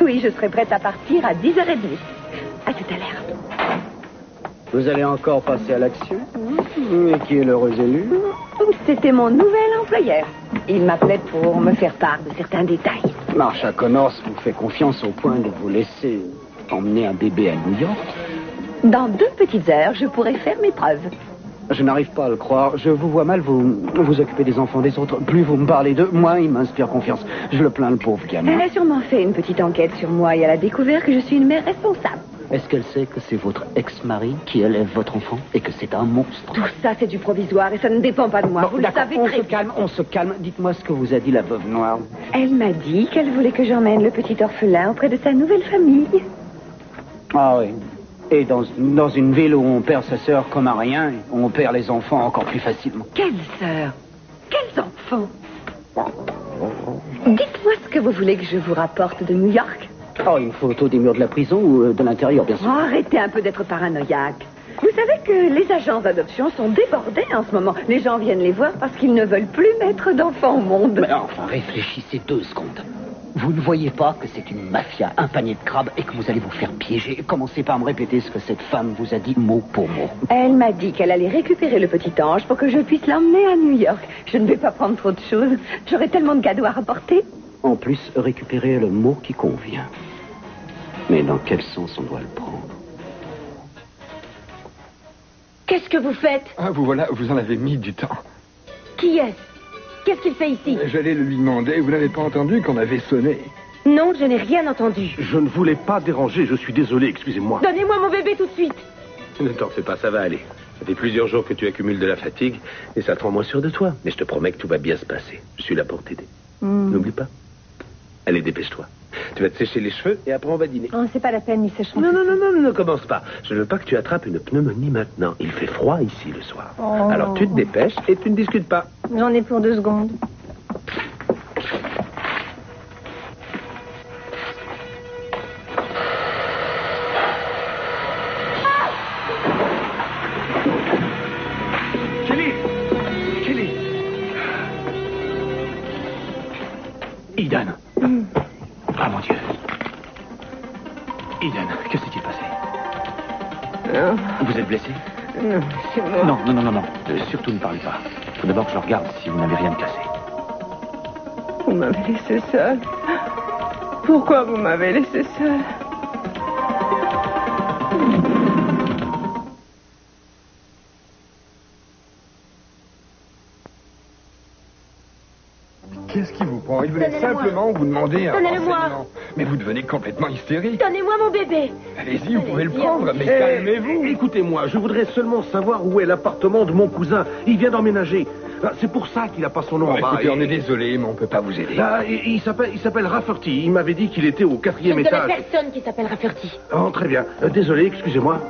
Oui, je serai prête à partir à 10h30. À tout à l'heure. Vous allez encore passer à l'action? Et qui est l'heureux élu? C'était mon nouvel employeur. Il m'appelait pour me faire part de certains détails. Marsha Connors vous fait confiance au point de vous laisser emmener un bébé à New York? Dans 2 petites heures, je pourrai faire mes preuves. Je n'arrive pas à le croire. Je vous vois mal vous occuper des enfants des autres. Plus vous me parlez d'eux, moins il m'inspire confiance. Je le plains, le pauvre gamin. Elle a sûrement fait une petite enquête sur moi et elle a découvert que je suis une mère responsable. Est-ce qu'elle sait que c'est votre ex-mari qui élève votre enfant et que c'est un monstre? Tout ça, c'est du provisoire et ça ne dépend pas de moi. Bon, vous le savez très bien. On se calme. Dites-moi ce que vous a dit la veuve noire. Elle m'a dit qu'elle voulait que j'emmène le petit orphelin auprès de sa nouvelle famille. Ah oui. Et dans une ville où on perd sa sœur comme à rien, on perd les enfants encore plus facilement. Quelle sœur? Quels enfants? Dites-moi ce que vous voulez que je vous rapporte de New York. Oh, une photo des murs de la prison ou de l'intérieur, bien sûr. Oh, arrêtez un peu d'être paranoïaque. Vous savez que les agences d'adoption sont débordées en ce moment. Les gens viennent les voir parce qu'ils ne veulent plus mettre d'enfants au monde. Mais enfin, réfléchissez 2 secondes. Vous ne voyez pas que c'est une mafia, un panier de crabes et que vous allez vous faire piéger? Commencez par me répéter ce que cette femme vous a dit mot pour mot. Elle m'a dit qu'elle allait récupérer le petit ange pour que je puisse l'emmener à New York. Je ne vais pas prendre trop de choses. J'aurai tellement de cadeaux à rapporter. En plus, récupérer le mot qui convient. Mais dans quel sens on doit le prendre? Qu'est-ce que vous faites? Ah, vous voilà, vous en avez mis du temps. Qui est-ce? Qu'est-ce qu'il fait ici? J'allais le lui demander, vous n'avez pas entendu qu'on avait sonné? Non, je n'ai rien entendu. Je ne voulais pas déranger, je suis désolé, excusez-moi. Donnez-moi mon bébé tout de suite. Ne t'en fais pas, ça va aller. Ça fait plusieurs jours que tu accumules de la fatigue et ça te rend moins sûr de toi. Mais je te promets que tout va bien se passer. Je suis là pour t'aider. N'oublie pas. Allez, dépêche-toi. Tu vas te sécher les cheveux et après on va dîner. Oh, c'est pas la peine, il sèche. Non, ne commence pas. Je ne veux pas que tu attrapes une pneumonie maintenant. Il fait froid ici le soir. Oh. Alors tu te dépêches et tu ne discutes pas. J'en ai pour 2 secondes. Kelly. Eden. Ah, mon Dieu. Eden, que s'est-il passé? Vous êtes blessé? Non, c'est moi. Non. Surtout ne parlez pas. Faut d'abord que je regarde si vous n'avez rien de cassé. Vous m'avez laissé seule. Pourquoi vous m'avez laissé seule? Qu'est-ce qui vous prend? Il venait simplement vous demander un renseignement. Mais vous devenez complètement hystérique. Donnez-moi mon bébé. Allez-y, vous pouvez le prendre, mais calmez-vous. Écoutez-moi, je voudrais seulement savoir où est l'appartement de mon cousin. Il vient d'emménager. C'est pour ça qu'il n'a pas son nom Bon, en bas. écoutez, on est désolé, mais on ne peut pas vous aider. Il s'appelle Rafferty. Il m'avait dit qu'il était au 4e étage. Personne qui s'appelle Rafferty. Oh, très bien. Désolé, excusez-moi.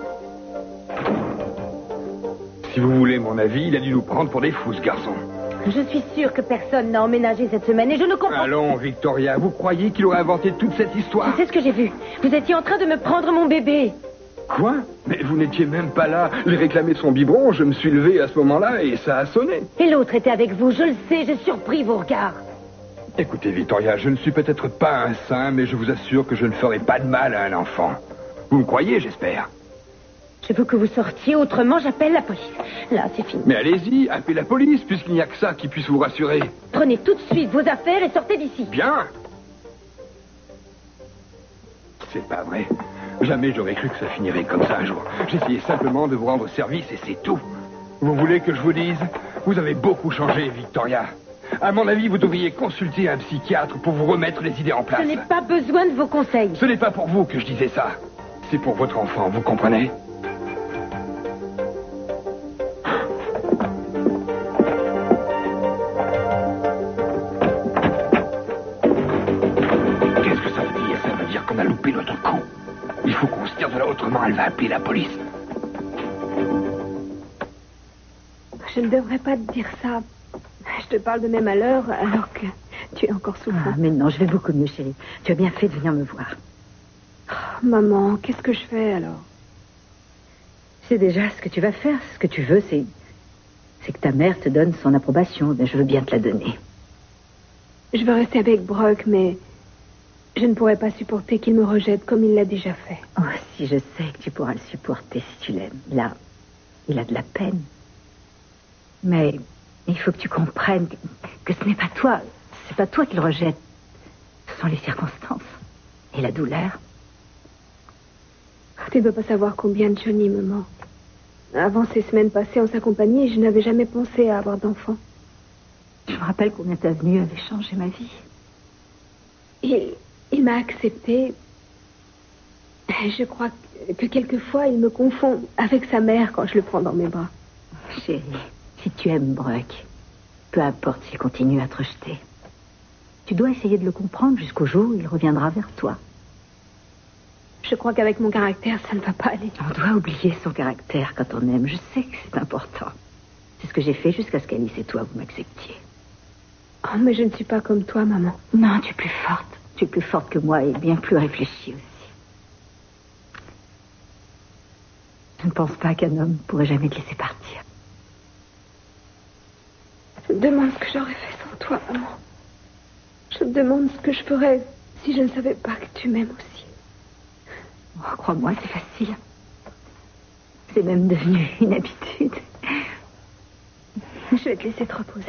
Si vous voulez mon avis, il a dû nous prendre pour des fous, ce garçon. Je suis sûre que personne n'a emménagé cette semaine et je ne comprends Allons, Victoria, vous croyez qu'il aurait inventé toute cette histoire? C'est ce que j'ai vu. Vous étiez en train de me prendre mon bébé. Quoi? Mais vous n'étiez même pas là. Il réclamait son biberon, je me suis levé à ce moment-là et ça a sonné. Et l'autre était avec vous, je le sais, j'ai surpris vos regards. Écoutez, Victoria, je ne suis peut-être pas un saint, mais je vous assure que je ne ferai pas de mal à un enfant. Vous me croyez, j'espère? Je veux que vous sortiez, autrement j'appelle la police. Là, c'est fini. Mais allez-y, appelez la police, puisqu'il n'y a que ça qui puisse vous rassurer. Prenez tout de suite vos affaires et sortez d'ici. Bien. C'est pas vrai. Jamais j'aurais cru que ça finirait comme ça un jour. J'essayais simplement de vous rendre service et c'est tout. Vous voulez que je vous dise? Vous avez beaucoup changé, Victoria. À mon avis, vous devriez consulter un psychiatre pour vous remettre les idées en place. Je n'ai pas besoin de vos conseils. Ce n'est pas pour vous que je disais ça. C'est pour votre enfant, vous comprenez? Qu'est-ce que ça veut dire? Ça veut dire qu'on a loupé notre coup. Il faut qu'on se tire de là, autrement elle va appeler la police. Je ne devrais pas te dire ça. Je te parle de mes malheurs alors que tu es encore souffrant. Ah, mais non, je vais beaucoup mieux, chérie. Tu as bien fait de venir me voir. Oh, maman, qu'est-ce que je fais alors? C'est déjà ce que tu vas faire. Ce que tu veux, c'est que ta mère te donne son approbation. Mais je veux bien te la donner. Je veux rester avec Brock, mais Je ne pourrais pas supporter qu'il me rejette comme il l'a déjà fait. Oh, si je sais que tu pourras le supporter si tu l'aimes. Il a de la peine. Mais il faut que tu comprennes que ce n'est pas toi. C'est pas toi qui le rejette. Ce sont les circonstances. Et la douleur. Tu ne peux pas savoir combien Johnny me manque. Avant ces semaines passées en sa compagnie, je n'avais jamais pensé à avoir d'enfant. Je me rappelle combien ta venue avait changé ma vie. Il m'a acceptée. Je crois que quelquefois, il me confond avec sa mère quand je le prends dans mes bras. Chérie, si tu aimes Brock, peu importe s'il continue à te rejeter, tu dois essayer de le comprendre jusqu'au jour où il reviendra vers toi. Je crois qu'avec mon caractère, ça ne va pas aller. On doit oublier son caractère quand on aime. Je sais que c'est important. C'est ce que j'ai fait jusqu'à ce qu'Alice et toi, vous m'acceptiez. Oh, mais je ne suis pas comme toi, maman. Non, tu es plus forte. Tu es plus forte que moi et bien plus réfléchie aussi. Je ne pense pas qu'un homme pourrait jamais te laisser partir. Je me demande ce que j'aurais fait sans toi, maman. Je me demande ce que je ferais si je ne savais pas que tu m'aimes aussi. Oh, crois-moi, c'est facile. C'est même devenu une habitude. Je vais te laisser te reposer.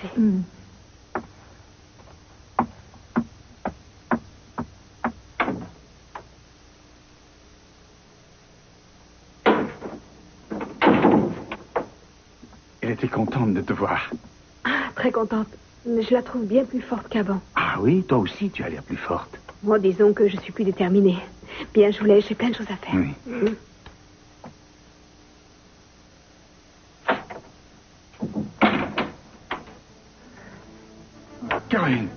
Elle était contente de te voir. Ah, très contente. Mais je la trouve bien plus forte qu'avant. Ah oui, toi aussi, tu as l'air plus forte. Moi, disons que je suis plus déterminée. Bien, je j'ai plein de choses à faire. Oui. Caroline.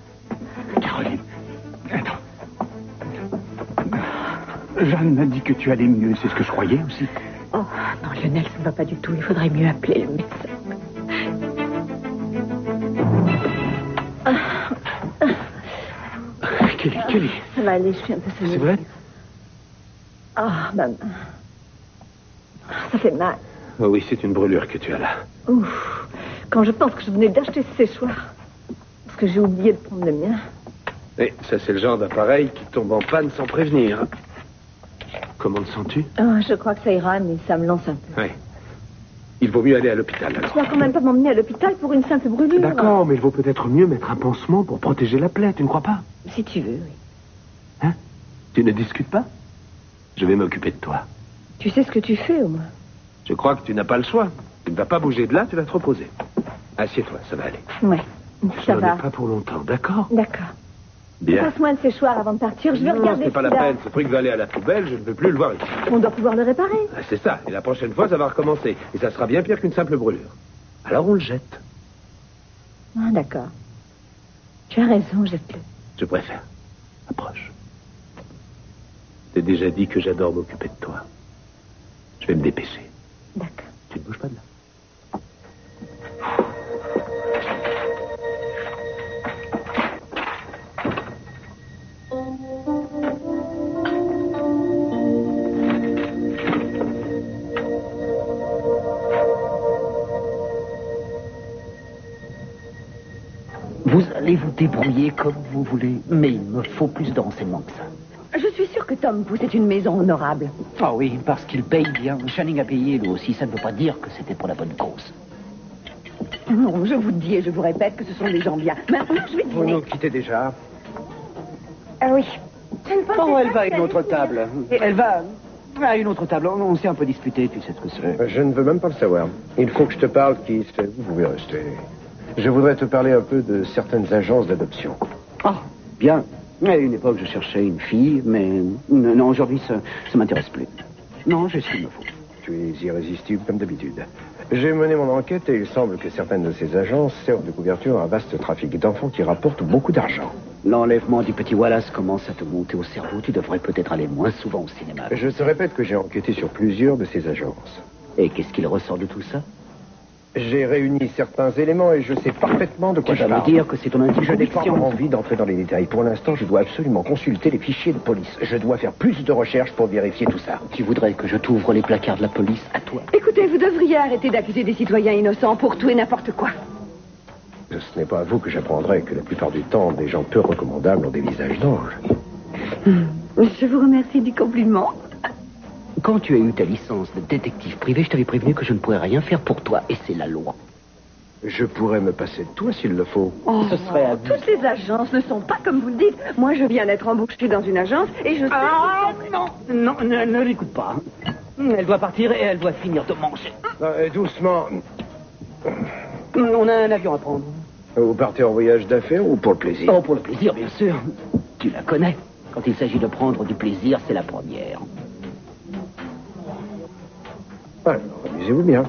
Attends. Jeanne m'a dit que tu allais mieux. C'est ce que je croyais aussi. Oh, non, Lionel, ça ne va pas du tout. Il faudrait mieux appeler le médecin. Kelly. Ça va aller, je suis un peu sonnée. C'est vrai? Ah, maman. Ça fait mal. Oh oui, c'est une brûlure que tu as là. Ouf. Quand je pense que je venais d'acheter ce séchoir, parce que j'ai oublié de prendre le mien. Et ça, c'est le genre d'appareil qui tombe en panne sans prévenir. Comment te sens-tu? Oh, je crois que ça ira, mais ça me lance un peu. Oui. Il vaut mieux aller à l'hôpital, alors. Tu vas quand même pas m'emmener à l'hôpital pour une simple brûlure. D'accord, mais il vaut peut-être mieux mettre un pansement pour protéger la plaie, tu ne crois pas? Si tu veux, oui. Hein? Tu ne discutes pas? Je vais m'occuper de toi. Tu sais ce que tu fais, au moins. Je crois que tu n'as pas le choix. Tu ne vas pas bouger de là, tu vas te reposer. Assieds-toi, ça va aller. Ouais, ça Je va. n'en ai pas pour longtemps, d'accord? D'accord. Bien. Passe-moi un séchoir avant de partir. Je vais Non, regarder c'est pas la celui-là. peine. Ce truc va aller à la poubelle, je ne veux plus le voir ici. On doit pouvoir le réparer. Ah, c'est ça. Et la prochaine fois, ça va recommencer. Et ça sera bien pire qu'une simple brûlure. Alors on le jette. Ah, d'accord. Tu as raison, jette-le. Je préfère. Approche. T'ai déjà dit que j'adore m'occuper de toi. Je vais me dépêcher. D'accord. Tu ne bouges pas de là. Vous allez vous débrouiller comme vous voulez, mais il me faut plus de renseignements que ça. Je suis sûre que Tom possède une maison honorable. Ah oui, parce qu'il paye bien. Channing a payé, lui aussi. Ça ne veut pas dire que c'était pour la bonne cause. Non, je vous dis et je vous répète que ce sont des gens bien. Maintenant, je vais Vous dîner. nous quittez déjà. Ah oui. Je ne pensais Bon, pas elle va à que une autre table. Elle va à une autre table. On s'est un peu disputé, tu sais ce que c'est. Je ne veux même pas le savoir. Il faut que je te parle, Keith. Vous pouvez rester. Je voudrais te parler un peu de certaines agences d'adoption. Ah, bien. À une époque, je cherchais une fille, mais non, aujourd'hui, ça m'intéresse plus. Non, j'ai ce qu'il me faut. Tu es irrésistible comme d'habitude. J'ai mené mon enquête et il semble que certaines de ces agences servent de couverture à un vaste trafic d'enfants qui rapporte beaucoup d'argent. L'enlèvement du petit Wallace commence à te monter au cerveau. Tu devrais peut-être aller moins souvent au cinéma. Je te répète que j'ai enquêté sur plusieurs de ces agences. Et qu'est-ce qu'il ressort de tout ça? J'ai réuni certains éléments et je sais parfaitement de quoi Tu je vas me parle. dire que c'est ton Je n'ai pas intelligence. envie d'entrer dans les détails. Pour l'instant, je dois absolument consulter les fichiers de police. Je dois faire plus de recherches pour vérifier tout ça. Tu voudrais que je t'ouvre les placards de la police à toi? Écoutez, vous devriez arrêter d'accuser des citoyens innocents pour tout et n'importe quoi. Ce n'est pas à vous que j'apprendrai que la plupart du temps, des gens peu recommandables ont des visages d'anges. Je vous remercie du compliment. Quand tu as eu ta licence de détective privé, je t'avais prévenu que je ne pourrais rien faire pour toi, et c'est la loi. Je pourrais me passer de toi s'il le faut. Ce serait abusé. Toutes les agences ne sont pas comme vous le dites. Moi, je viens d'être embauchée dans une agence et je sais... Ah, non, ne l'écoute pas. Elle doit partir et elle doit finir de manger. Doucement. On a un avion à prendre. Vous partez en voyage d'affaires ou pour le plaisir? Oh, pour le plaisir, bien sûr. Tu la connais. Quand il s'agit de prendre du plaisir, c'est la première. Alors, amusez-vous bien.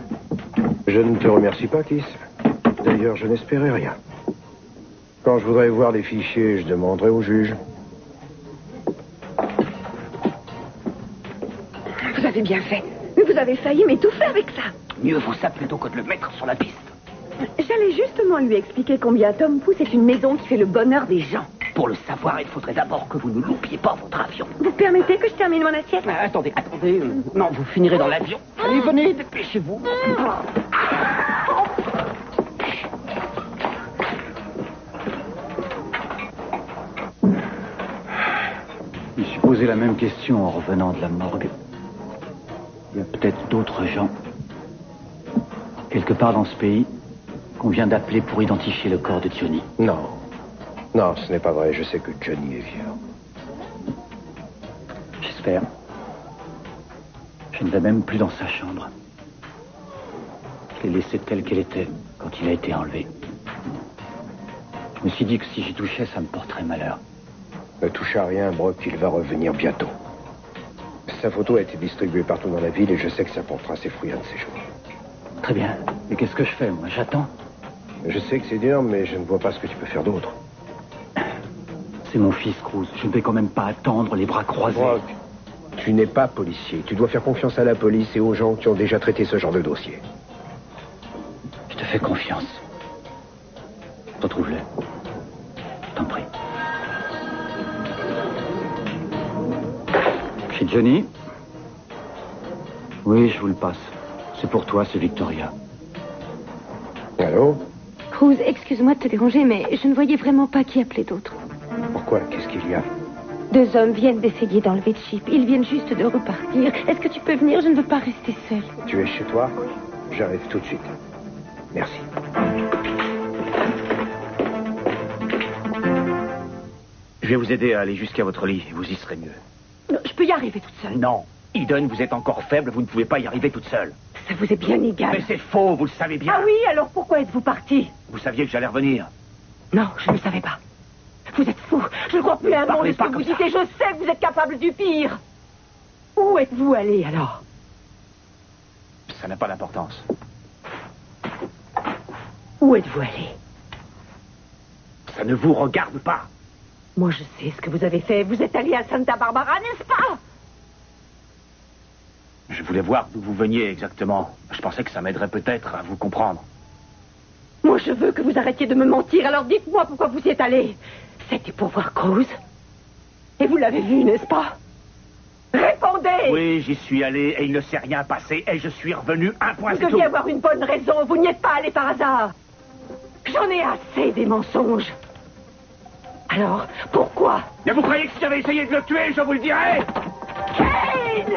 Je ne te remercie pas, Kiss. D'ailleurs, je n'espérais rien. Quand je voudrais voir les fichiers, je demanderai au juge. Vous avez bien fait. Mais vous avez failli m'étouffer avec ça. Mieux vaut ça plutôt que de le mettre sur la piste. J'allais justement lui expliquer combien Tom Pouce est une maison qui fait le bonheur des gens. Pour le savoir, il faudrait d'abord que vous ne loupiez pas votre avion. Vous permettez que je termine mon assiette? Attendez. Non, vous finirez dans l'avion. Allez, venez, dépêchez-vous. Je me suis posé la même question en revenant de la morgue. Il y a peut-être d'autres gens, quelque part dans ce pays, qu'on vient d'appeler pour identifier le corps de Johnny. Non. Non, ce n'est pas vrai. Je sais que Johnny est vieux. J'espère. Je ne vais même plus dans sa chambre. Je l'ai laissée telle qu'elle était quand il a été enlevé. Je me suis dit que si j'y touchais, ça me porterait malheur. Ne touche à rien, Brock, il va revenir bientôt. Sa photo a été distribuée partout dans la ville et je sais que ça portera ses fruits un de ces jours. Très bien. Mais qu'est-ce que je fais, moi? J'attends. Je sais que c'est dur, mais je ne vois pas ce que tu peux faire d'autre. C'est mon fils, Cruz. Je ne vais quand même pas attendre les bras croisés. Brock, tu n'es pas policier. Tu dois faire confiance à la police et aux gens qui ont déjà traité ce genre de dossier. Je te fais confiance. Retrouve-le. Je t'en prie. Chez Johnny? Oui, je vous le passe. C'est pour toi, c'est Victoria. Allô? Cruz, excuse-moi de te déranger, mais je ne voyais vraiment pas qui appelait d'autre. Pourquoi? Qu'est-ce qu'il y a? 2 hommes viennent d'essayer d'enlever Chip. Ils viennent juste de repartir. Est-ce que tu peux venir? Je ne veux pas rester seule. Tu es chez toi? J'arrive tout de suite. Merci. Je vais vous aider à aller jusqu'à votre lit. Vous y serez mieux. Non, je peux y arriver toute seule. Non. Eden, vous êtes encore faible. Vous ne pouvez pas y arriver toute seule. Ça vous est bien égal. Mais c'est faux, vous le savez bien. Ah oui, alors pourquoi êtes-vous parti? Vous saviez que j'allais revenir. Non, je ne le savais pas. Vous êtes fou. Je ne crois plus à un mot de ce que vous dites et je sais que vous êtes capable du pire. Où êtes-vous allé alors? Ça n'a pas d'importance. Où êtes-vous allé? Ça ne vous regarde pas. Moi, je sais ce que vous avez fait. Vous êtes allé à Santa Barbara, n'est-ce pas? Je voulais voir d'où vous veniez exactement. Je pensais que ça m'aiderait peut-être à vous comprendre. Moi, je veux que vous arrêtiez de me mentir. Alors dites-moi pourquoi vous y êtes allé. C'était pour voir Cruz. Et vous l'avez vu, n'est-ce pas? Répondez! Oui, j'y suis allé et il ne s'est rien passé et je suis revenu un point. Vous deviez avoir une bonne raison. Vous n'y êtes pas allé par hasard. J'en ai assez des mensonges. Alors, pourquoi? Mais vous croyez que si j'avais essayé de le tuer, je vous le dirais? Kane!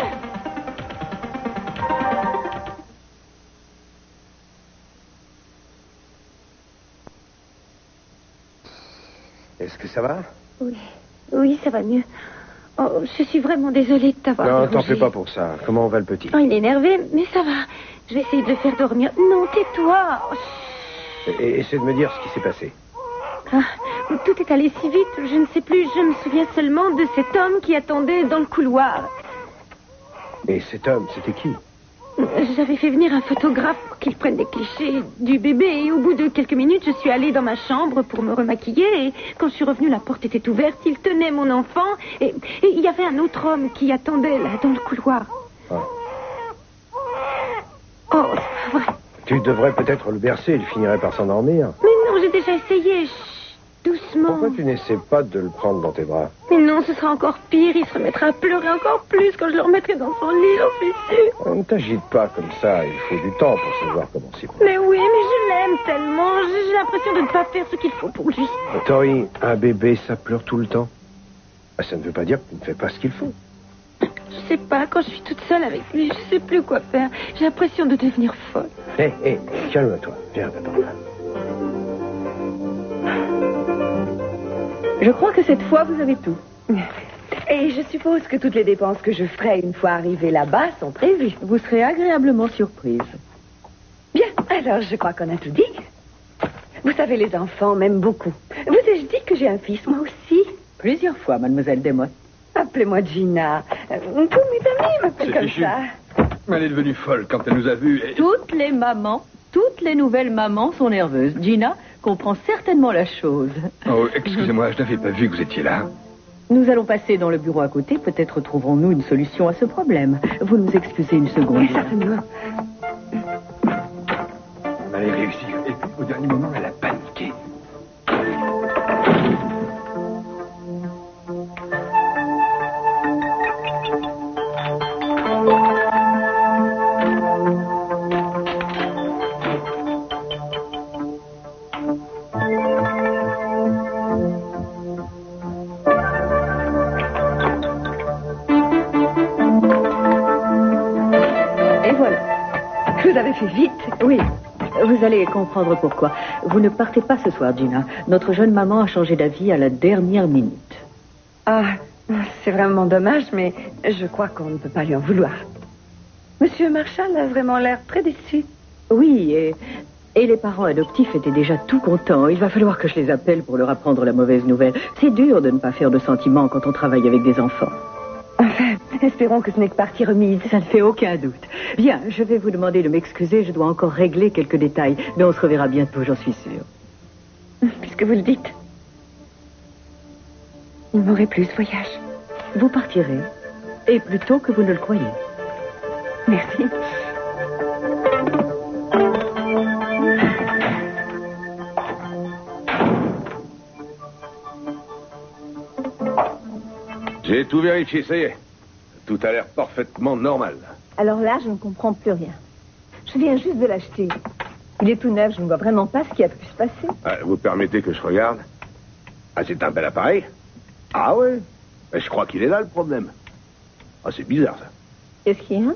Est-ce que ça va? Oui, ça va mieux. Oh, je suis vraiment désolée de t'avoir Non, dérangé. t'en fais pas pour ça. Comment va le petit? Oh, il est énervé, mais ça va. Je vais essayer de le faire dormir. Non, tais-toi. Oh, Et essaie de me dire ce qui s'est passé. ah, tout est allé si vite, je ne sais plus. Je me souviens seulement de cet homme qui attendait dans le couloir. Et cet homme, c'était qui? J'avais fait venir un photographe pour qu'il prenne des clichés du bébé et au bout de quelques minutes, je suis allée dans ma chambre pour me remaquiller et quand je suis revenue, la porte était ouverte, il tenait mon enfant et il y avait un autre homme qui attendait là dans le couloir. Ah. Oh, c'est pas vrai. Tu devrais peut-être le bercer, il finirait par s'endormir. Mais non, j'ai déjà essayé. Chut, doucement. Pourquoi tu n'essaies pas de le prendre dans tes bras? Mais non, ce sera encore pire. Il se remettra à pleurer encore plus quand je le remettrai dans son lit, j'en suis sûre. Ne t'agite pas comme ça, il faut du temps pour savoir comment s'y prendre. Mais oui, mais je l'aime tellement. J'ai l'impression de ne pas faire ce qu'il faut pour lui. Tori, un bébé, ça pleure tout le temps. Ah, ça ne veut pas dire que tu ne fais pas ce qu'il faut. Je sais pas, quand je suis toute seule avec lui, je sais plus quoi faire. J'ai l'impression de devenir folle. Hé, calme-toi. Viens, attends. Je crois que cette fois, vous avez tout. Et je suppose que toutes les dépenses que je ferai une fois arrivée là-bas sont prévues. Vous serez agréablement surprise. Bien, alors je crois qu'on a tout dit. Vous savez, les enfants m'aiment beaucoup. Vous ai-je dit que j'ai un fils, moi aussi? Plusieurs fois, mademoiselle Desmottes. Appelez-moi Gina. Tous mes amis m'appellent C'est comme fichu. ça. Elle est devenue folle quand elle nous a vus. Et... Toutes les nouvelles mamans sont nerveuses. Gina comprend certainement la chose. Oh, excusez-moi, je n'avais pas vu que vous étiez là. Nous allons passer dans le bureau à côté. Peut-être trouverons-nous une solution à ce problème. Vous nous excusez une seconde. Oui, certainement. On allait réussir. Et puis, au dernier moment, elle a paniqué. Et voilà. Vous avez fait vite. Oui, vous allez comprendre pourquoi. Vous ne partez pas ce soir, Gina. Notre jeune maman a changé d'avis à la dernière minute. Ah, c'est vraiment dommage, mais je crois qu'on ne peut pas lui en vouloir. Monsieur Marshall a vraiment l'air très déçu. Oui, et les parents adoptifs étaient déjà tout contents. Il va falloir que je les appelle pour leur apprendre la mauvaise nouvelle. C'est dur de ne pas faire de sentiments quand on travaille avec des enfants. Enfin, espérons que ce n'est que partie remise. Ça ne fait aucun doute. Bien, je vais vous demander de m'excuser. Je dois encore régler quelques détails. Mais on se reverra bientôt, j'en suis sûre. Puisque vous le dites. Il m'aurait plu ce voyage. Vous partirez. Et plus tôt que vous ne le croyez. Merci. J'ai tout vérifié, ça y est. Tout a l'air parfaitement normal. Alors là, je ne comprends plus rien. Je viens juste de l'acheter. Il est tout neuf, je ne vois vraiment pas ce qui a pu se passer. Vous permettez que je regarde? Ah, c'est un bel appareil. Ah ouais? Mais je crois qu'il est là, le problème. Ah, c'est bizarre, ça. Qu'est-ce qu'il y a?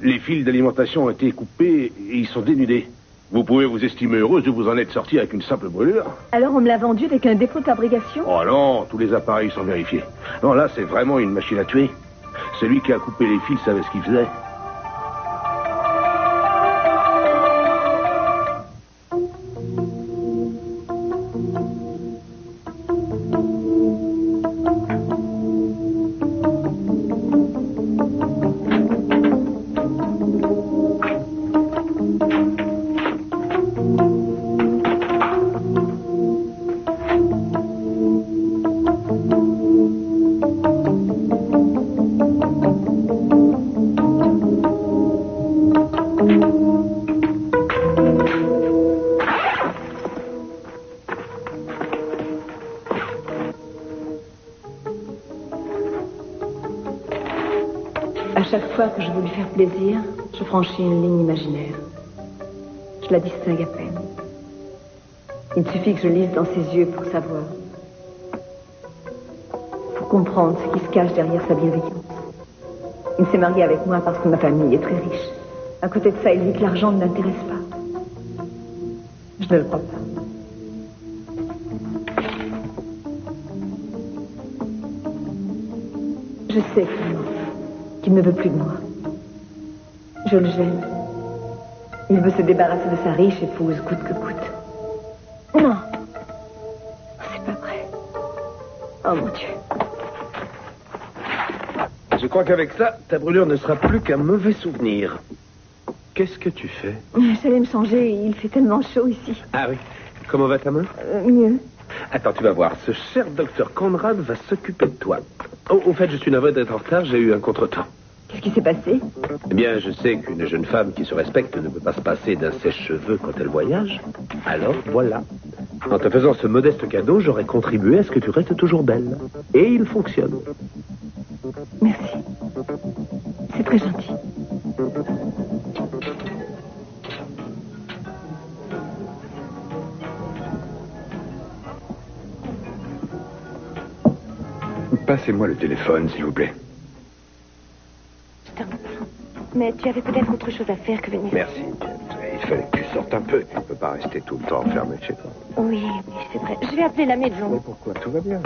Les fils d'alimentation ont été coupés et ils sont dénudés. Vous pouvez vous estimer heureuse de vous en être sorti avec une simple brûlure. Alors on me l'a vendu avec un défaut de fabrication? Oh non, tous les appareils sont vérifiés. Non, là, c'est vraiment une machine à tuer. Celui qui a coupé les fils savait ce qu'il faisait. À chaque fois que je veux lui faire plaisir, je franchis une ligne imaginaire. Je la distingue à peine. Il suffit que je lise dans ses yeux pour savoir. Pour comprendre ce qui se cache derrière sa bienveillance. Il s'est marié avec moi parce que ma famille est très riche. À côté de ça, il dit que l'argent ne l'intéresse pas. Je ne le crois pas. Je sais qu'il ne veut plus de moi. Je le gêne. Il veut se débarrasser de sa riche épouse, coûte que coûte. Non. C'est pas vrai. Oh mon Dieu. Je crois qu'avec ça, ta brûlure ne sera plus qu'un mauvais souvenir. Qu'est-ce que tu fais? J'allais me changer, il fait tellement chaud ici. Ah oui. Comment va ta main? Mieux. Attends, tu vas voir. Ce cher docteur Conrad va s'occuper de toi. Oh, au fait, je suis navré d'être en retard. J'ai eu un contretemps. Qu'est-ce qui s'est passé? Eh bien, je sais qu'une jeune femme qui se respecte ne peut pas se passer d'un sèche-cheveux quand elle voyage. Alors, voilà. En te faisant ce modeste cadeau, j'aurais contribué à ce que tu restes toujours belle. Et il fonctionne. Merci. C'est très gentil. Passez-moi le téléphone, s'il vous plaît. Je t'en prie. Mais tu avais peut-être autre chose à faire que venir. Merci, James. Il fallait que tu sortes un peu. Tu ne peux pas rester tout le temps enfermé chez toi. Oui, c'est vrai. Je vais appeler la maison. Mais pourquoi? Tout va bien.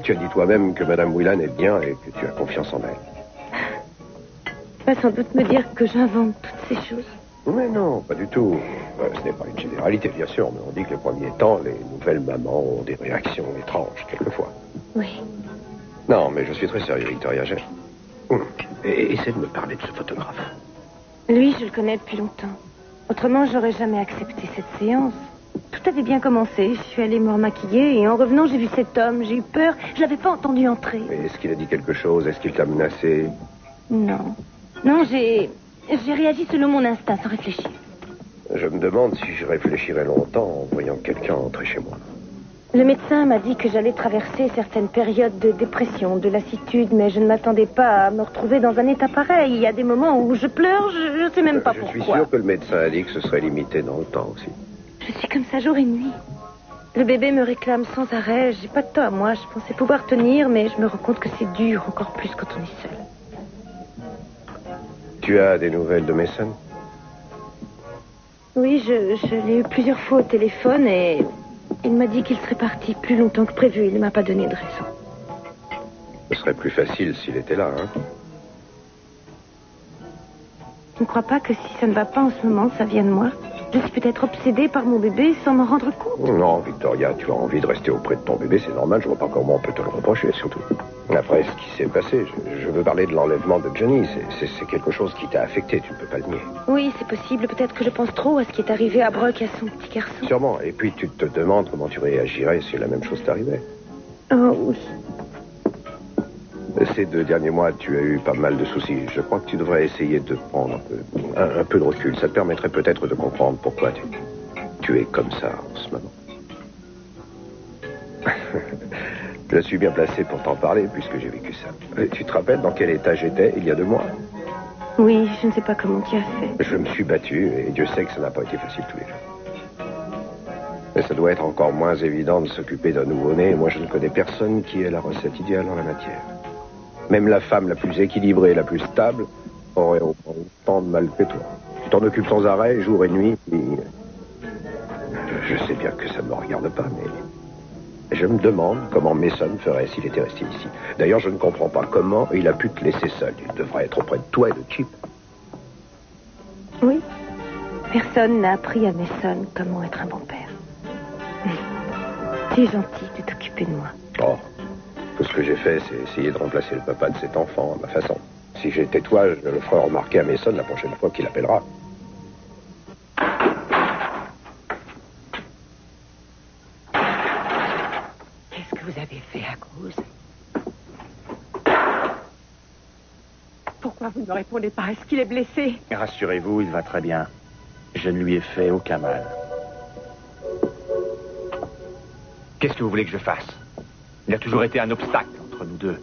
Tu as dit toi-même que Madame Whelan est bien et que tu as confiance en elle. Tu vas sans doute me dire que j'invente toutes ces choses. Mais non, pas du tout. Ce n'est pas une généralité, bien sûr, mais on dit que les premiers temps, les nouvelles mamans ont des réactions étranges, quelquefois. Oui. Non, mais je suis très sérieux, Victoria. Et essaie de me parler de ce photographe. Lui, je le connais depuis longtemps. Autrement, j'aurais jamais accepté cette séance. Tout avait bien commencé. Je suis allée me remaquiller et en revenant, j'ai vu cet homme. J'ai eu peur. Je l'avais pas entendu entrer. Mais est-ce qu'il a dit quelque chose? Est-ce qu'il t'a menacé? Non. Non, j'ai réagi selon mon instinct, sans réfléchir. Je me demande si je réfléchirais longtemps en voyant quelqu'un entrer chez moi. Le médecin m'a dit que j'allais traverser certaines périodes de dépression, de lassitude, mais je ne m'attendais pas à me retrouver dans un état pareil. Il y a des moments où je pleure, je ne sais même pas pourquoi. Je suis sûr que le médecin a dit que ce serait limité dans le temps aussi. Je suis comme ça jour et nuit. Le bébé me réclame sans arrêt. J'ai pas de temps à moi. Je pensais pouvoir tenir, mais je me rends compte que c'est dur, encore plus quand on est seul. Tu as des nouvelles de Mason? Oui, je l'ai eu plusieurs fois au téléphone et il m'a dit qu'il serait parti plus longtemps que prévu. Il ne m'a pas donné de raison. Ce serait plus facile s'il était là, hein? Je ne crois pas que si ça ne va pas en ce moment, ça vient de moi. Je suis peut-être obsédée par mon bébé sans m'en rendre compte. Non, Victoria, tu as envie de rester auprès de ton bébé, c'est normal. Je vois pas comment on peut te le reprocher, surtout. Après ce qui s'est passé, je veux parler de l'enlèvement de Johnny. C'est quelque chose qui t'a affecté, tu ne peux pas le nier. Oui, c'est possible. Peut-être que je pense trop à ce qui est arrivé à Brock et à son petit garçon. Sûrement. Et puis tu te demandes comment tu réagirais si la même chose t'arrivait. Oh oui. Ces 2 derniers mois, tu as eu pas mal de soucis. Je crois que tu devrais essayer de prendre un peu de recul. Ça te permettrait peut-être de comprendre pourquoi tu es comme ça en ce moment. Je suis bien placé pour t'en parler puisque j'ai vécu ça. Tu te rappelles dans quel état j'étais il y a 2 mois? Oui, je ne sais pas comment tu as fait. Je me suis battu et Dieu sait que ça n'a pas été facile tous les jours. Mais ça doit être encore moins évident de s'occuper d'un nouveau-né. Moi, je ne connais personne qui ait la recette idéale en la matière. Même la femme la plus équilibrée, la plus stable, aurait autant de mal que toi. Tu t'en occupes sans arrêt, jour et nuit. Et je sais bien que ça ne me regarde pas, mais je me demande comment Mason ferait s'il était resté ici. D'ailleurs, je ne comprends pas comment il a pu te laisser seul. Il devrait être auprès de toi et de Chip. Oui. Personne n'a appris à Mason comment être un bon père. C'est gentil de t'occuper de moi. Oh. Tout ce que j'ai fait, c'est essayer de remplacer le papa de cet enfant à ma façon. Si j'étais toi, je le ferais remarquer à Mason la prochaine fois qu'il appellera. Qu'est-ce que vous avez fait à Cruz? Pourquoi vous ne me répondez pas? Est-ce qu'il est blessé? Rassurez-vous, il va très bien. Je ne lui ai fait aucun mal. Qu'est-ce que vous voulez que je fasse? Il a toujours été un obstacle entre nous deux.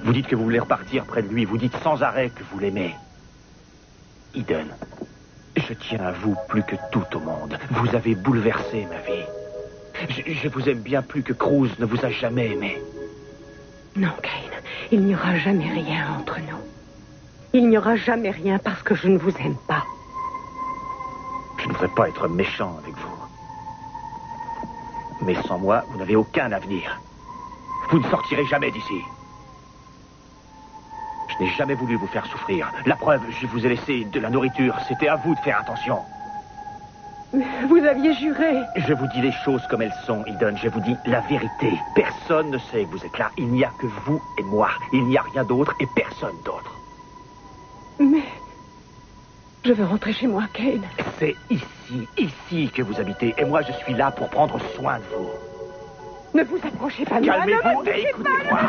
Vous dites que vous voulez repartir près de lui. Vous dites sans arrêt que vous l'aimez. Eden, je tiens à vous plus que tout au monde. Vous avez bouleversé ma vie. Je vous aime bien plus que Cruz ne vous a jamais aimé. Non, Kane, il n'y aura jamais rien entre nous. Il n'y aura jamais rien parce que je ne vous aime pas. Je ne voudrais pas être méchant avec vous. Mais sans moi, vous n'avez aucun avenir. Vous ne sortirez jamais d'ici. Je n'ai jamais voulu vous faire souffrir. La preuve, je vous ai laissé de la nourriture. C'était à vous de faire attention. Mais vous aviez juré. Je vous dis les choses comme elles sont, Eden. Je vous dis la vérité. Personne ne sait que vous êtes là. Il n'y a que vous et moi. Il n'y a rien d'autre et personne d'autre. Mais je veux rentrer chez moi, Kane. C'est ici que vous habitez. Et moi, je suis là pour prendre soin de vous. Ne vous approchez pas de moi. Calmez-vous et écoutez-moi.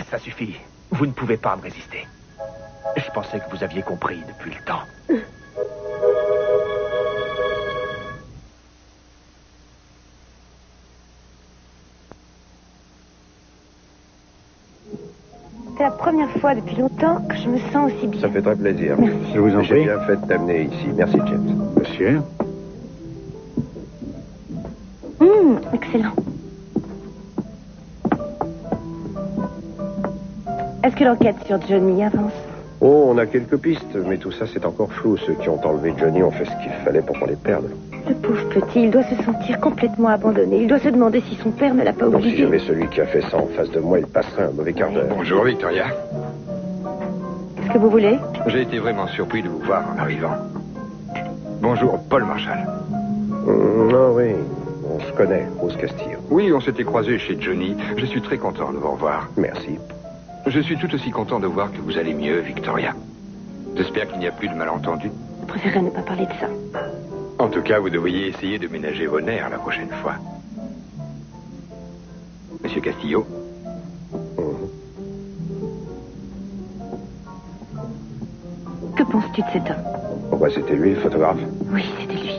Ça suffit. Vous ne pouvez pas me résister. Je pensais que vous aviez compris depuis le temps. C'est la première fois depuis longtemps que je me sens aussi bien. Ça fait très plaisir. Merci. Je vous en J'ai prie. bien fait de t'amener ici. Merci, James. Monsieur? Excellent. Est-ce que l'enquête sur Johnny avance? Oh, on a quelques pistes, mais tout ça, c'est encore flou. Ceux qui ont enlevé Johnny ont fait ce qu'il fallait pour qu'on les perde. Le pauvre petit, il doit se sentir complètement abandonné. Il doit se demander si son père ne l'a pas Si obligé. j'avais celui qui a fait ça en face de moi, il passerait un mauvais quart d'heure. Bonjour, Victoria. Qu'est-ce que vous voulez? J'ai été vraiment surpris de vous voir en arrivant. Bonjour, Paul Marshall. Non, oui, on se connaît, Rose Castillo. Oui, on s'était croisés chez Johnny. Je suis très content de vous revoir. Merci. Je suis tout aussi content de voir que vous allez mieux, Victoria. J'espère qu'il n'y a plus de malentendus. Je préférerais ne pas parler de ça. En tout cas, vous devriez essayer de ménager vos nerfs la prochaine fois. Monsieur Castillo? Que penses-tu de cet homme? Pourquoi c'était lui, le photographe? Oui, c'était lui.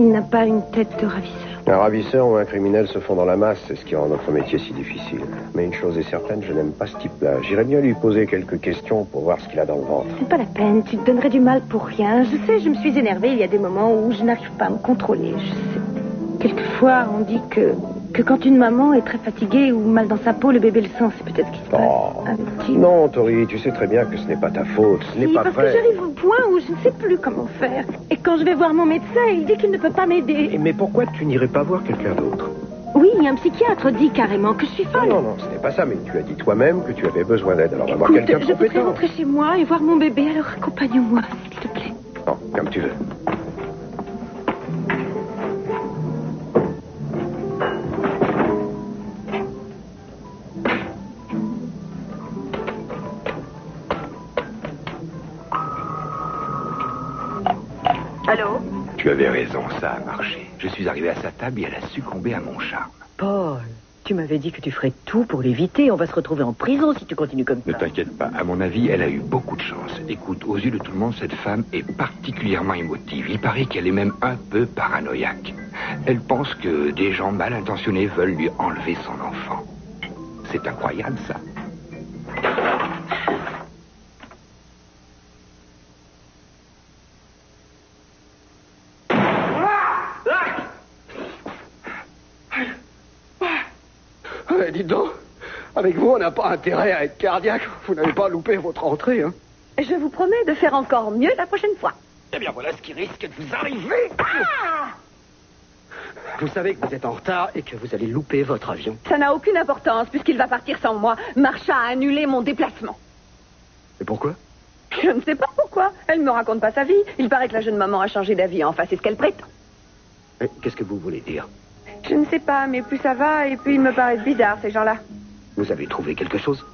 Il n'a pas une tête de ravisseur. Un ravisseur ou un criminel se font dans la masse, c'est ce qui rend notre métier si difficile. Mais une chose est certaine, je n'aime pas ce type-là. J'irais bien lui poser quelques questions pour voir ce qu'il a dans le ventre. C'est pas la peine, tu te donnerais du mal pour rien. Je sais, je me suis énervée, il y a des moments où je n'arrive pas à me contrôler, je sais. Quelquefois, on dit que quand une maman est très fatiguée ou mal dans sa peau, le bébé le sent, c'est peut-être ce qui se passe. Non, Tori, tu sais très bien que ce n'est pas ta faute, ce n'est pas parce vrai. que j'arrive au point où je ne sais plus comment faire. Et quand je vais voir mon médecin, il dit qu'il ne peut pas m'aider. Mais pourquoi tu n'irais pas voir quelqu'un d'autre? Oui, un psychiatre dit carrément que je suis folle. Non, ce n'est pas ça, mais tu as dit toi-même que tu avais besoin d'aide, alors va voir Écoute, quelqu'un de je voudrais compétent. rentrer chez moi et voir mon bébé, alors accompagne-moi, s'il te plaît. Non, comme tu veux. Allô? Tu avais raison, ça a marché. Je suis arrivé à sa table et elle a succombé à mon charme. Paul, tu m'avais dit que tu ferais tout pour l'éviter. On va se retrouver en prison si tu continues comme Ne ça. t'inquiète pas, à mon avis, elle a eu beaucoup de chance. Écoute, aux yeux de tout le monde, cette femme est particulièrement émotive. Il paraît qu'elle est même un peu paranoïaque. Elle pense que des gens mal intentionnés veulent lui enlever son enfant. C'est incroyable, ça. Dites donc, avec vous, on n'a pas intérêt à être cardiaque. Vous n'avez pas loupé votre entrée, hein? Je vous promets de faire encore mieux la prochaine fois. Eh bien, voilà ce qui risque de vous arriver. Vous savez que vous êtes en retard et que vous allez louper votre avion. Ça n'a aucune importance puisqu'il va partir sans moi. Marsha a annulé mon déplacement. Et pourquoi? Je ne sais pas pourquoi. Elle ne me raconte pas sa vie. Il paraît que la jeune maman a changé d'avis. Enfin, c'est ce qu'elle prétend. Qu'est-ce que vous voulez dire? Je ne sais pas, mais plus ça va, et plus ils me paraissent bizarres, ces gens-là. Vous avez trouvé quelque chose?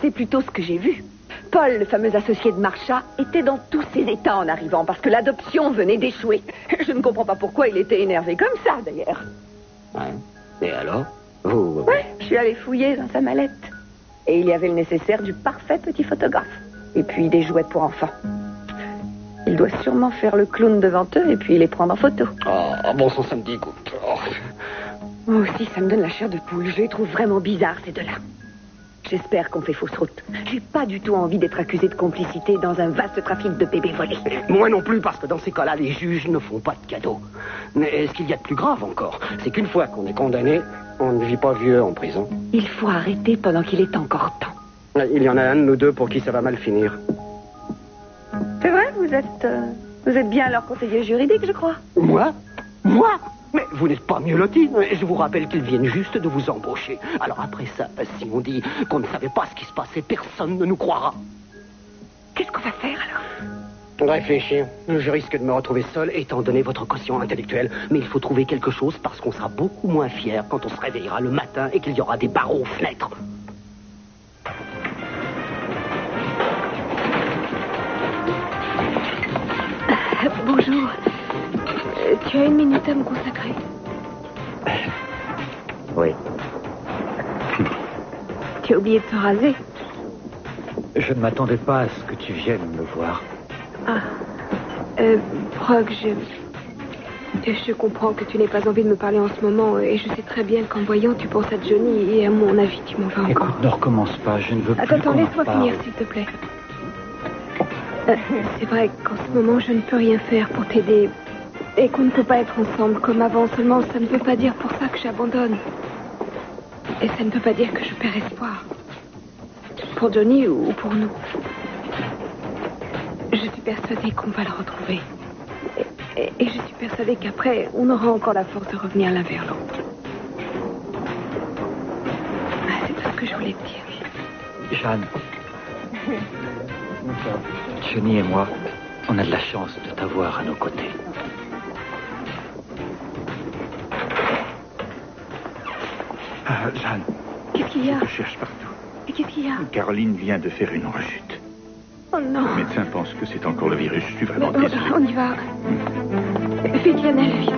C'est plutôt ce que j'ai vu. Paul, le fameux associé de Marsha, était dans tous ses états en arrivant, parce que l'adoption venait d'échouer. Je ne comprends pas pourquoi il était énervé comme ça, d'ailleurs. Ouais. Et alors? Vous... Ouais, je suis allée fouiller dans sa mallette. Et il y avait le nécessaire du parfait petit photographe. Et puis des jouets pour enfants. Il doit sûrement faire le clown devant eux et puis les prendre en photo. Oh, bon sang, ça me dégoûte. Oh. Moi aussi, ça me donne la chair de poule. Je les trouve vraiment bizarres, ces deux-là. J'espère qu'on fait fausse route. J'ai pas du tout envie d'être accusé de complicité dans un vaste trafic de bébés volés. Moi non plus, parce que dans ces cas-là, les juges ne font pas de cadeaux. Mais ce qu'il y a de plus grave encore, c'est qu'une fois qu'on est condamné, on ne vit pas vieux en prison. Il faut arrêter pendant qu'il est encore temps. Il y en a un de nous deux pour qui ça va mal finir. C'est vrai, vous êtes bien leur conseiller juridique, je crois. Moi? Mais vous n'êtes pas mieux loti. Je vous rappelle qu'ils viennent juste de vous embaucher. Alors après ça, si on dit qu'on ne savait pas ce qui se passait, personne ne nous croira. Qu'est-ce qu'on va faire, alors? Réfléchir. Je risque de me retrouver seul, étant donné votre quotient intellectuel. Mais il faut trouver quelque chose parce qu'on sera beaucoup moins fiers quand on se réveillera le matin et qu'il y aura des barreaux aux fenêtres. Bonjour. Tu as une minute à me consacrer? Oui. Tu as oublié de te raser? Je ne m'attendais pas à ce que tu viennes me voir. Brock, je comprends que tu n'aies pas envie de me parler en ce moment et je sais très bien qu'en voyant, tu penses à Johnny et à mon avis, tu m'en veux encore. Écoute, ne recommence pas, je ne veux plus Attends, qu'on en laisse-moi parle. finir, s'il te plaît. C'est vrai qu'en ce moment, je ne peux rien faire pour t'aider. Et qu'on ne peut pas être ensemble comme avant. Seulement, ça ne veut pas dire pour ça que j'abandonne. Et ça ne peut pas dire que je perds espoir. Pour Johnny ou pour nous. Je suis persuadée qu'on va le retrouver. Et je suis persuadée qu'après, on aura encore la force de revenir l'un vers l'autre. C'est tout ce que je voulais te dire. Jeanne. Johnny et moi, on a de la chance de t'avoir à nos côtés. Jeanne. Qu'est-ce qu'il y a? Je cherche partout. Et qu'est-ce qu'il y a? Caroline vient de faire une rechute. Oh non. Le médecin pense que c'est encore le virus. Je suis vraiment désolé. On y va. Vite, Lionel, vite.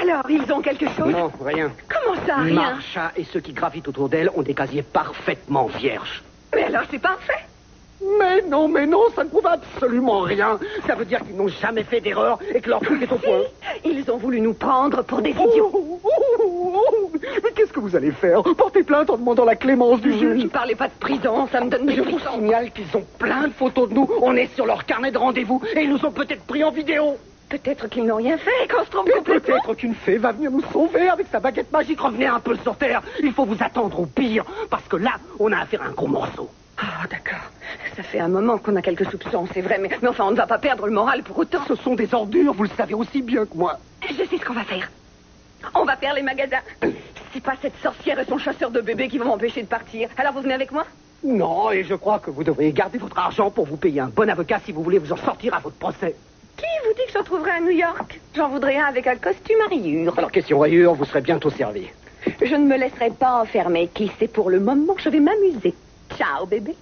Alors, ils ont quelque chose? Non, rien. Comment ça, rien? Marsha et ceux qui gravitent autour d'elle ont des casiers parfaitement vierges. Mais alors, c'est parfait. Mais non, ça ne prouve absolument rien. Ça veut dire qu'ils n'ont jamais fait d'erreur et que leur truc est au point. Ils ont voulu nous prendre pour des idiots. Mais qu'est-ce que vous allez faire? Porter plainte en demandant la clémence du juge? Ne parlez pas de prison, ça me donne des Je vous frissons. signale qu'ils ont plein de photos de nous. On est sur leur carnet de rendez-vous et ils nous ont peut-être pris en vidéo. Peut-être qu'ils n'ont rien fait, qu'on se trompe Et complètement. peut-être qu'une fée va venir nous sauver avec sa baguette magique. Revenez un peu sur terre. Il faut vous attendre au pire, parce que là, on a affaire à un gros morceau. Ah, d'accord. Ça fait un moment qu'on a quelques soupçons, c'est vrai, mais enfin, on ne va pas perdre le moral pour autant. Ce sont des ordures, vous le savez aussi bien que moi. Je sais ce qu'on va faire. On va faire les magasins. C'est pas cette sorcière et son chasseur de bébés qui vont m'empêcher de partir. Alors vous venez avec moi? Non, et je crois que vous devriez garder votre argent pour vous payer un bon avocat si vous voulez vous en sortir à votre procès. Qui vous dit que j'en trouverai à New York? J'en voudrais un avec un costume à rayures. Alors, question rayures, vous serez bientôt servi. Je ne me laisserai pas enfermer, qui sait, pour le moment, je vais m'amuser. Ciao, bébé.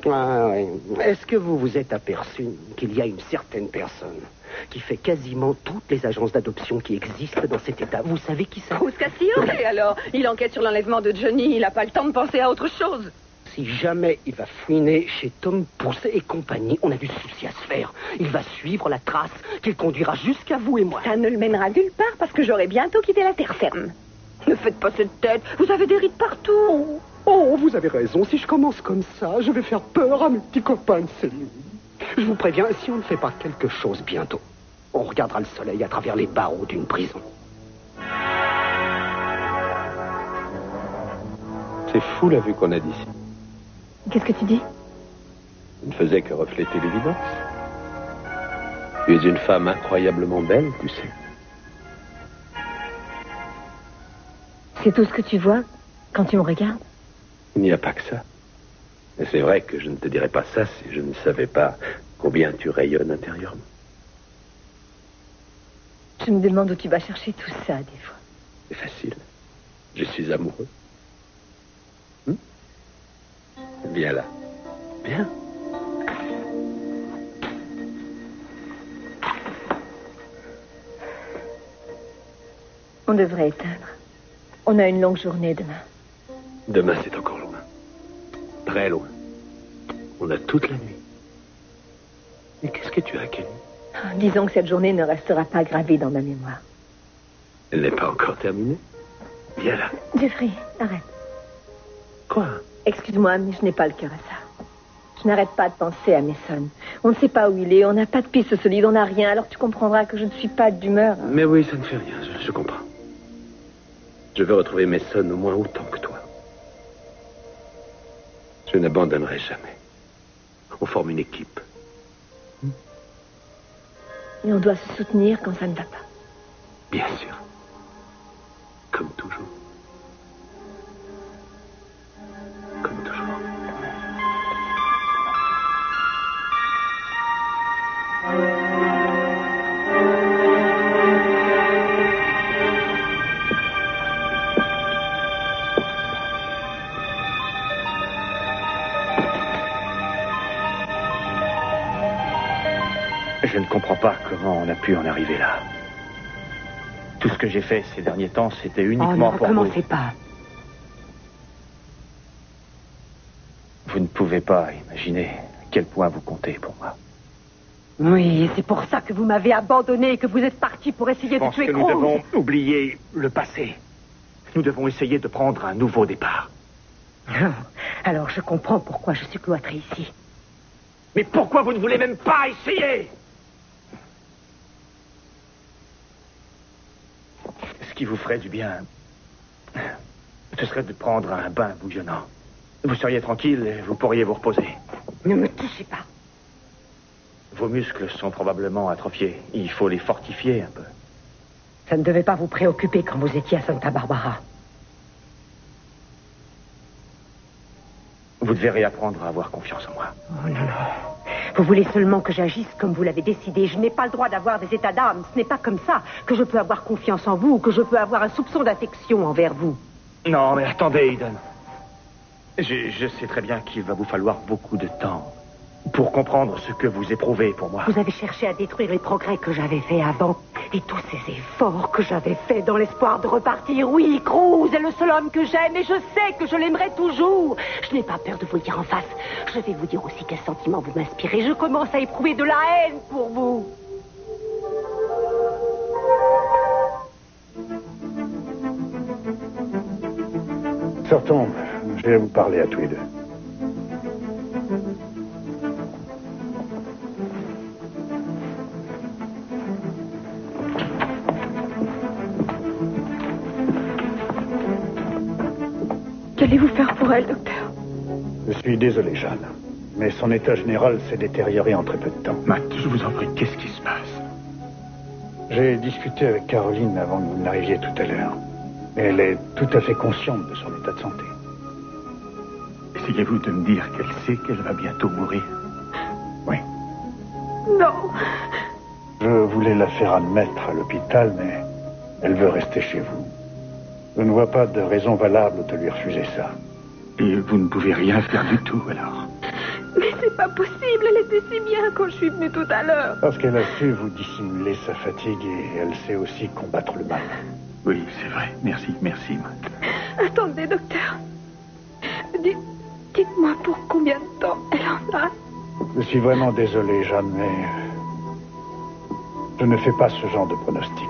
Ah, oui. Est-ce que vous vous êtes aperçu qu'il y a une certaine personne qui fait quasiment toutes les agences d'adoption qui existent dans cet état? Vous savez qui c'est? Bruce Castillo? Et alors, il enquête sur l'enlèvement de Johnny, il n'a pas le temps de penser à autre chose. Si jamais il va fouiner chez Tom Pouce et compagnie, on a du souci à se faire. Il va suivre la trace qu'il conduira jusqu'à vous et moi. Ça ne le mènera nulle part parce que j'aurai bientôt quitté la terre ferme. Ne faites pas cette tête, vous avez des rides partout. Oh, vous avez raison. Si je commence comme ça, je vais faire peur à mes petits copains de cellule. Je vous préviens, si on ne fait pas quelque chose bientôt, on regardera le soleil à travers les barreaux d'une prison. C'est fou la vue qu'on a d'ici. Qu'est-ce que tu dis? Je ne faisait que refléter l'évidence. Tu es une femme incroyablement belle, tu sais. C'est tout ce que tu vois quand tu me regardes? Il n'y a pas que ça. Mais c'est vrai que je ne te dirais pas ça si je ne savais pas combien tu rayonnes intérieurement. Je me demande où tu vas chercher tout ça, des fois. C'est facile. Je suis amoureux. Viens là. Viens. On devrait éteindre. On a une longue journée demain. Demain, c'est encore loin. Très loin. On a toute la nuit. Mais qu'est-ce que tu as, Kelly? Disons que cette journée ne restera pas gravée dans ma mémoire. Elle n'est pas encore terminée. Viens là. Jeffrey, arrête. Quoi? Excuse-moi, mais je n'ai pas le cœur à ça. Je n'arrête pas de penser à Mason. On ne sait pas où il est, on n'a pas de piste solide, on n'a rien, alors tu comprendras que je ne suis pas d'humeur. Mais oui, ça ne fait rien, je comprends. Je veux retrouver Mason au moins autant que toi. Je n'abandonnerai jamais. On forme une équipe. Et on doit se soutenir quand ça ne va pas. Bien sûr. Comme toujours. Comme toujours. Je ne comprends pas comment on a pu en arriver là. Tout ce que j'ai fait ces derniers temps, c'était uniquement pour vous. Ne recommencez pas. Vous ne pouvez pas imaginer à quel point vous comptez pour moi. Oui, c'est pour ça que vous m'avez abandonné et que vous êtes parti pour essayer Je de pense tuer que nous Cruz. devons oublier le passé. Nous devons essayer de prendre un nouveau départ. Alors je comprends pourquoi je suis cloîtrée ici. Mais pourquoi vous ne voulez même pas essayer? Ce qui vous ferait du bien, ce serait de prendre un bain bouillonnant. Vous seriez tranquille et vous pourriez vous reposer. Ne me touchez pas. Vos muscles sont probablement atrophiés. Il faut les fortifier un peu. Ça ne devait pas vous préoccuper quand vous étiez à Santa Barbara. Vous devez réapprendre à avoir confiance en moi. Oh non, non. Vous voulez seulement que j'agisse comme vous l'avez décidé. Je n'ai pas le droit d'avoir des états d'âme. Ce n'est pas comme ça que je peux avoir confiance en vous ou que je peux avoir un soupçon d'affection envers vous. Non, mais attendez, Eden. Je sais très bien qu'il va vous falloir beaucoup de temps pour comprendre ce que vous éprouvez pour moi. Vous avez cherché à détruire les progrès que j'avais faits avant et tous ces efforts que j'avais faits dans l'espoir de repartir. Oui, Cruz est le seul homme que j'aime et je sais que je l'aimerai toujours. Je n'ai pas peur de vous le dire en face. Je vais vous dire aussi quel sentiment vous m'inspirez. Je commence à éprouver de la haine pour vous. Sortons. Je vais vous parler à tous les deux. Qu'allez-vous faire pour elle, docteur? Je suis désolé, Jeanne, mais son état général s'est détérioré en très peu de temps. Matt, je vous en prie, qu'est-ce qui se passe? J'ai discuté avec Caroline avant que vous n'arriviez tout à l'heure. Et elle est tout à fait consciente de son état de santé. Essayez-vous de me dire qu'elle sait qu'elle va bientôt mourir? Oui. Non. Je voulais la faire admettre à l'hôpital, mais elle veut rester chez vous. Je ne vois pas de raison valable de lui refuser ça. Et vous ne pouvez rien faire du tout, alors? Mais c'est pas possible, elle était si bien quand je suis venue tout à l'heure. Parce qu'elle a su vous dissimuler sa fatigue et elle sait aussi combattre le mal. Oui, c'est vrai. Merci, Matt. Attendez, docteur. Dites-moi pour combien de temps elle en a. Je suis vraiment désolé, Jeanne, mais je ne fais pas ce genre de pronostic.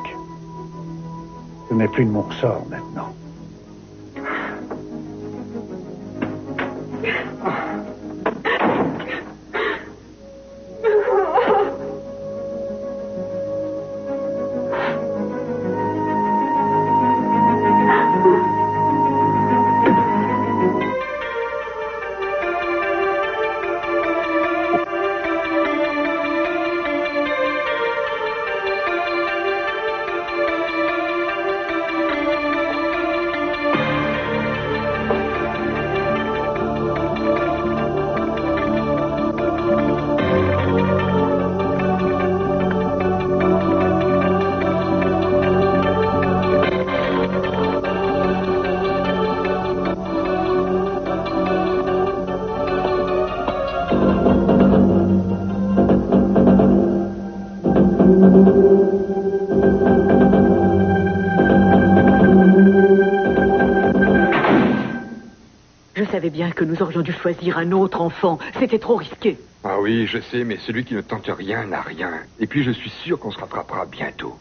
Ce n'est plus de mon ressort maintenant. Je savais bien que nous aurions dû choisir un autre enfant. C'était trop risqué. Ah oui, je sais, mais celui qui ne tente rien n'a rien. Et puis je suis sûr qu'on se rattrapera bientôt.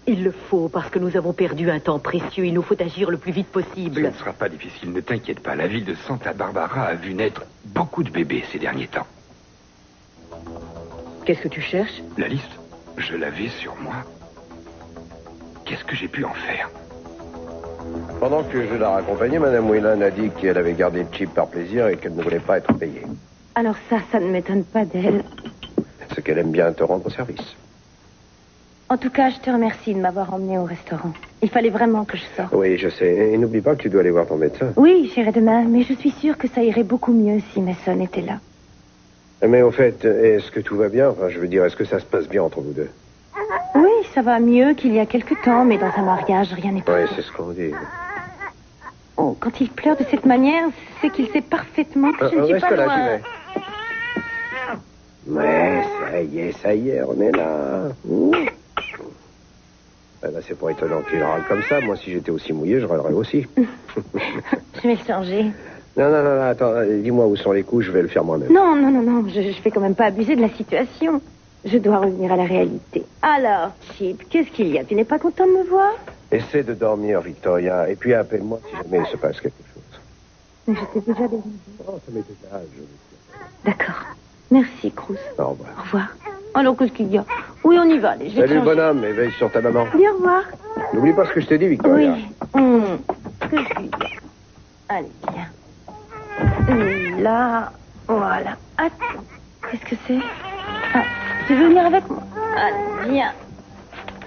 Il le faut, parce que nous avons perdu un temps précieux. Il nous faut agir le plus vite Ce possible. ne sera pas difficile, ne t'inquiète pas. La ville de Santa Barbara a vu naître beaucoup de bébés ces derniers temps. Qu'est-ce que tu cherches? La liste, je l'avais sur moi. Qu'est-ce que j'ai pu en faire? Pendant que je la raccompagnais, Mme Whelan a dit qu'elle avait gardé le chip par plaisir et qu'elle ne voulait pas être payée. Alors ça ne m'étonne pas d'elle. C'est qu'elle aime bien te rendre service. En tout cas, je te remercie de m'avoir emmené au restaurant. Il fallait vraiment que je sorte. Oui, je sais. Et n'oublie pas que tu dois aller voir ton médecin. Oui, j'irai demain, mais je suis sûre que ça irait beaucoup mieux si Mason était là. Mais au fait, est-ce que tout va bien? Enfin, je veux dire, est-ce que ça se passe bien entre vous deux? Oui, ça va mieux qu'il y a quelque temps, mais dans un mariage, rien n'est Oui, possible. c'est ce qu'on dit. Oh, quand il pleure de cette manière, c'est qu'il sait parfaitement que je ne suis Reste pas là, loin. j'y vais. Ouais, ça y est, on est là. Eh ben, c'est pas étonnant qu'il râle comme ça. Moi, si j'étais aussi mouillé, je râlerais aussi. Je vais le changer. Non, attends, dis-moi où sont les coups, je vais le faire moi-même. Non, je vais quand même pas abuser de la situation. Je dois revenir à la réalité. Alors, Chip, qu'est-ce qu'il y a? Tu n'es pas content de me voir? Essaie de dormir, Victoria, et puis appelle-moi si jamais il se passe quelque chose. Mais je t'ai déjà demandé. Oh, ça m'était là, D'accord. Merci, Cruz. Au revoir. Au revoir. Alors, qu'est-ce qu'il y a? Oui, on y va, allez, je vais Salut, te changer. bonhomme, et veille sur ta maman. Dis au revoir. N'oublie pas ce que je t'ai dit, Victoria. Oui. Qu'est-ce qu'il y a? Allez, viens. Là, voilà. Attends, qu'est-ce que c'est? Ah, tu veux venir avec moi? Allez, viens.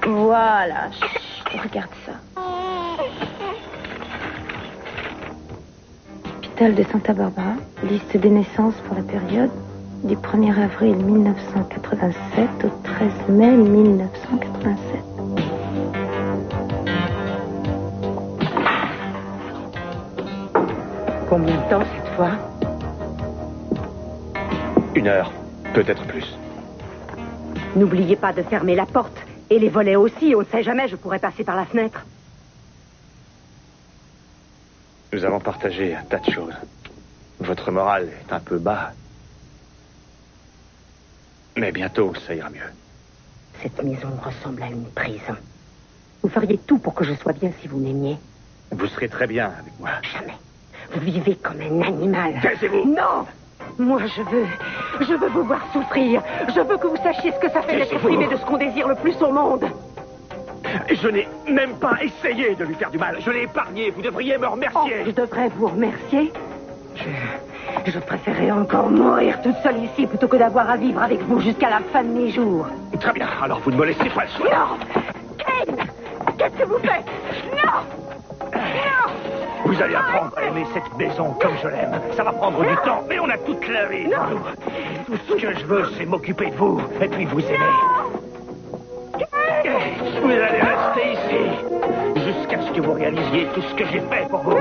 Voilà. Chut, regarde ça. Hôpital de Santa Barbara. Liste des naissances pour la période du 1er avril 1987 au 13 mai 1987. Combien de temps cette fois? 1 heure, peut-être plus. N'oubliez pas de fermer la porte. Et les volets aussi, on ne sait jamais, je pourrais passer par la fenêtre. Nous avons partagé un tas de choses. Votre morale est un peu bas. Mais bientôt, ça ira mieux. Cette maison ressemble à une prison. Vous feriez tout pour que je sois bien si vous m'aimiez. Vous serez très bien avec moi. Jamais. Vous vivez comme un animal. Taisez-vous. Non. Moi, je veux vous voir souffrir. Je veux que vous sachiez ce que ça fait d'être Taisez-vous. privé de ce qu'on désire le plus au monde. Je n'ai même pas essayé de lui faire du mal. Je l'ai épargné. Vous devriez me remercier. Oh, je devrais vous remercier. Je préférerais encore mourir toute seule ici plutôt que d'avoir à vivre avec vous jusqu'à la fin de mes jours. Très bien. Alors vous ne me laissez pas le choix. Non. Kane, qu'est-ce que vous faites? Non. Non. Vous allez apprendre à aimer cette maison comme je l'aime. Ça va prendre du temps, mais on a toute la vie devant nous. Tout ce que je veux, c'est m'occuper de vous et puis vous aimer. Vous allez rester ici jusqu'à ce que vous réalisiez tout ce que j'ai fait pour vous.